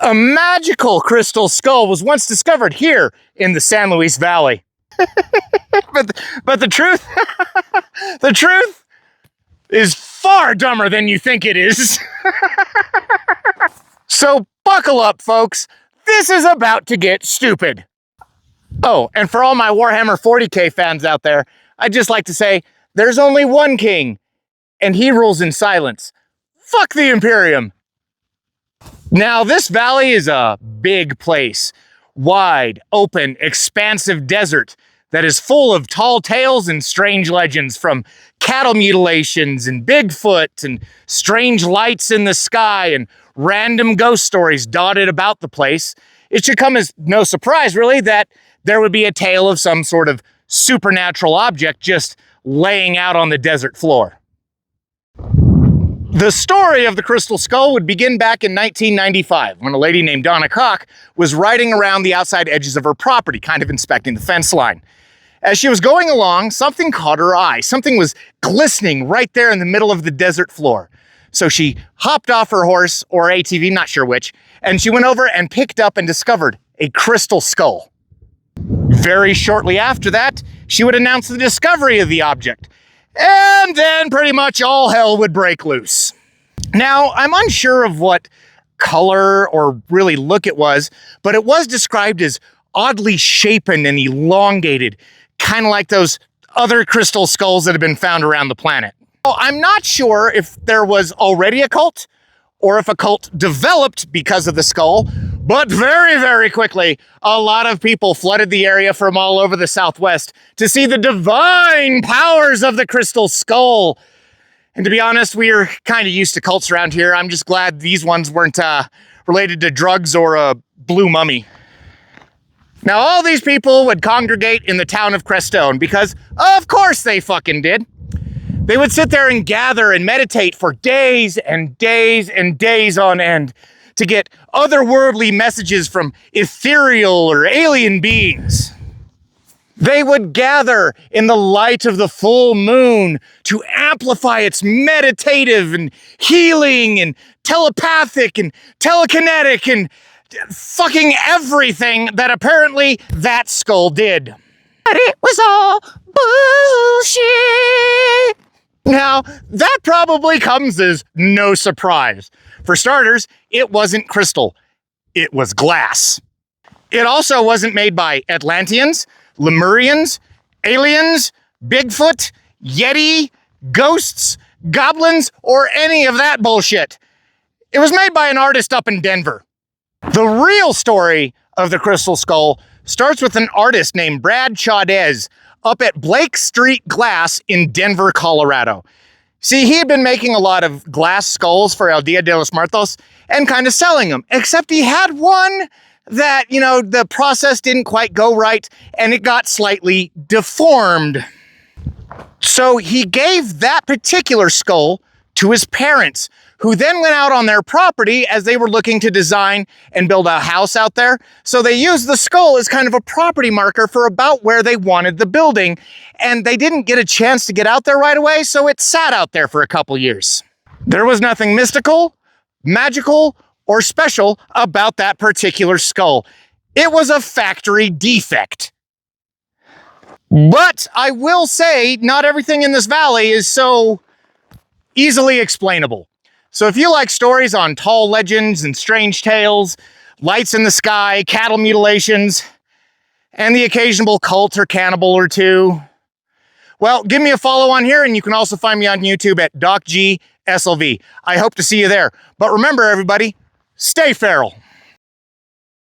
A magical crystal skull was once discovered here in the San Luis Valley. but the truth, the truth is far dumber than you think it is. So buckle up, folks. This is about to get stupid. Oh, and for all my Warhammer 40K fans out there, I'd just like to say, there's only one king, and he rules in silence. Fuck the Imperium. Now, this valley is a big place. Wide, open, expansive desert that is full of tall tales and strange legends, from cattle mutilations and Bigfoot and strange lights in the sky and random ghost stories dotted about the place. It should come as no surprise, really, that there would be a tale of some sort of supernatural object just laying out on the desert floor. The story of the Crystal Skull would begin back in 1995, when a lady named Donna Koch was riding around the outside edges of her property, kind of inspecting the fence line. As she was going along, something caught her eye. Something was glistening right there in the middle of the desert floor. So she hopped off her horse, or ATV, not sure which, and she went over and picked up and discovered a crystal skull. Very shortly after that, she would announce the discovery of the object. And then pretty much all hell would break loose. Now, I'm unsure of what color or really look it was, but it was described as oddly shapen and elongated, kind of like those other crystal skulls that have been found around the planet. Well, I'm not sure if there was already a cult or if a cult developed because of the skull, but very, very quickly, a lot of people flooded the area from all over the Southwest to see the divine powers of the crystal skull. And to be honest, we are kind of used to cults around here. I'm just glad these ones weren't related to drugs or a blue mummy. Now, all these people would congregate in the town of Crestone because, of course, they fucking did. They would sit there and gather and meditate for days and days and days on end to get otherworldly messages from ethereal or alien beings. They would gather in the light of the full moon to amplify its meditative and healing and telepathic and telekinetic and fucking everything that apparently that skull did. But it was all bullshit. Now, that probably comes as no surprise. For starters, it wasn't crystal. It was glass. It also wasn't made by Atlanteans, Lemurians, aliens, Bigfoot, Yeti, ghosts, goblins, or any of that bullshit. It was made by an artist up in Denver. The real story of the Crystal Skull starts with an artist named Brad Chaudez up at Blake Street Glass in Denver, Colorado. See, he had been making a lot of glass skulls for El Dia de los Muertos and kind of selling them, except he had one that, the process didn't quite go right and it got slightly deformed. So he gave that particular skull to his parents, who then went out on their property as they were looking to design and build a house out there. So they used the skull as kind of a property marker for about where they wanted the building. And they didn't get a chance to get out there right away, so it sat out there for a couple years. There was nothing mystical, magical, or special about that particular skull. It was a factory defect. But I will say, not everything in this valley is so easily explainable. So if you like stories on tall legends and strange tales, lights in the sky, cattle mutilations, and the occasional cult or cannibal or two, well, give me a follow on here, and you can also find me on YouTube at DocGSLV. I hope to see you there. But remember, everybody, stay feral.